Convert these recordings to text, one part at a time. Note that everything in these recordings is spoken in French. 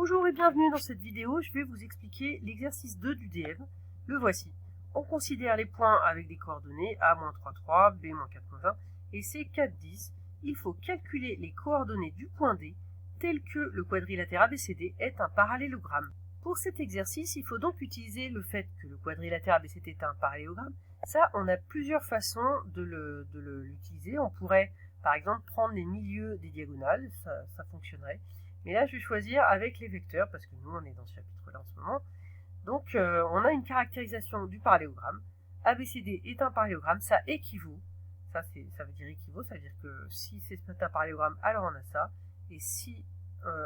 Bonjour et bienvenue dans cette vidéo, je vais vous expliquer l'exercice 2 du DM. Le voici. On considère les points avec des coordonnées A-33, B-4-1 et C4-10. Il faut calculer les coordonnées du point D tel que le quadrilatère ABCD est un parallélogramme. Pour cet exercice, il faut donc utiliser le fait que le quadrilatère ABCD est un parallélogramme. Ça, on a plusieurs façons de l'utiliser. On pourrait, par exemple, prendre les milieux des diagonales, ça fonctionnerait. Mais là, je vais choisir avec les vecteurs, parce que nous, on est dans ce chapitre-là en ce moment. Donc, on a une caractérisation du parallélogramme. ABCD est un parallélogramme, ça équivaut. Ça veut dire équivaut, ça veut dire que si c'est un parallélogramme, alors on a ça. Et si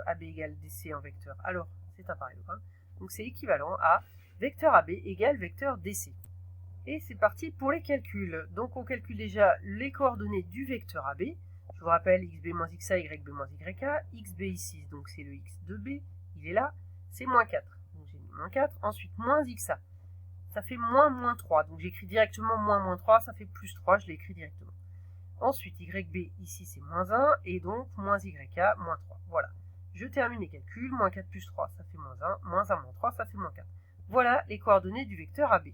AB égale DC en vecteur, alors c'est un parallélogramme. Donc, c'est équivalent à vecteur AB égale vecteur DC. Et c'est parti pour les calculs. Donc, on calcule déjà les coordonnées du vecteur AB. Je vous rappelle, xb moins xa, yb moins yk, xb ici, donc c'est le x de b, il est là, c'est moins 4. Donc j'ai mis moins 4, ensuite moins xa, ça fait moins 3, donc j'écris directement moins 3, ça fait plus 3, je l'écris directement. Ensuite, yb ici c'est moins 1, et donc moins yk, moins 3. Voilà, je termine les calculs, moins 4 plus 3, ça fait moins 1, moins 3, ça fait moins 4. Voilà les coordonnées du vecteur AB.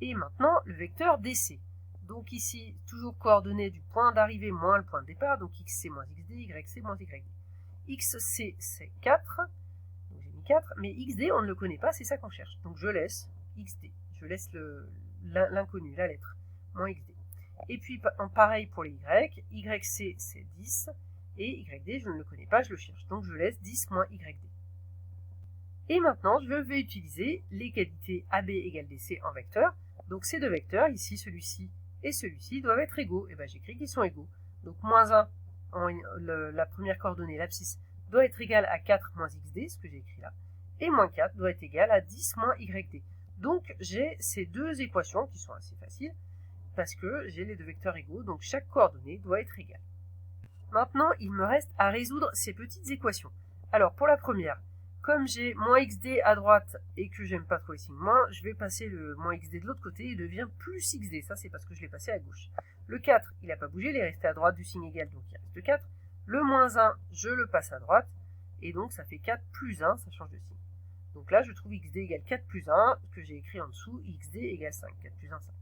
Et maintenant, le vecteur DC. Donc ici, toujours coordonnées du point d'arrivée moins le point de départ, donc xc moins xd, yc moins yd. Xc, c'est 4, donc j'ai mis 4, mais xd, on ne le connaît pas, c'est ça qu'on cherche. Donc je laisse xd, je laisse l'inconnu, la lettre, moins xd. Et puis pareil pour les y, yc, c'est 10, et yd, je ne le connais pas, je le cherche. Donc je laisse 10 moins yd. Et maintenant, je vais utiliser l'égalité AB égale DC en vecteur. Donc ces deux vecteurs, ici celui-ci et celui-ci, doivent être égaux. Et bien j'écris qu'ils sont égaux. Donc moins 1, la première coordonnée, l'abscisse, doit être égale à 4 moins xd, ce que j'ai écrit là. Et moins 4 doit être égal à 10 moins yd. Donc j'ai ces deux équations qui sont assez faciles, parce que j'ai les deux vecteurs égaux, donc chaque coordonnée doit être égale. Maintenant, il me reste à résoudre ces petites équations. Alors pour la première, comme j'ai moins xd à droite et que j'aime pas trop les signes moins, je vais passer le moins xd de l'autre côté et il devient plus xd. Ça, c'est parce que je l'ai passé à gauche. Le 4, il n'a pas bougé, il est resté à droite du signe égal, donc il reste 4. Le moins 1, je le passe à droite, et donc ça fait 4 plus 1, ça change de signe. Donc là, je trouve xd égale 4 plus 1, que j'ai écrit en dessous, xd égale 5, 4 plus 1, 5.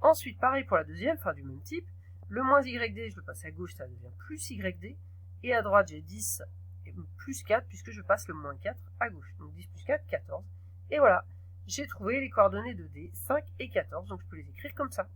Ensuite, pareil pour la deuxième, enfin du même type, le moins yd, je le passe à gauche, ça devient plus yd, et à droite, j'ai 10 plus 4 puisque je passe le moins 4 à gauche. Donc 10 plus 4, 14. Et voilà, j'ai trouvé les coordonnées de D, 5 et 14, donc je peux les écrire comme ça.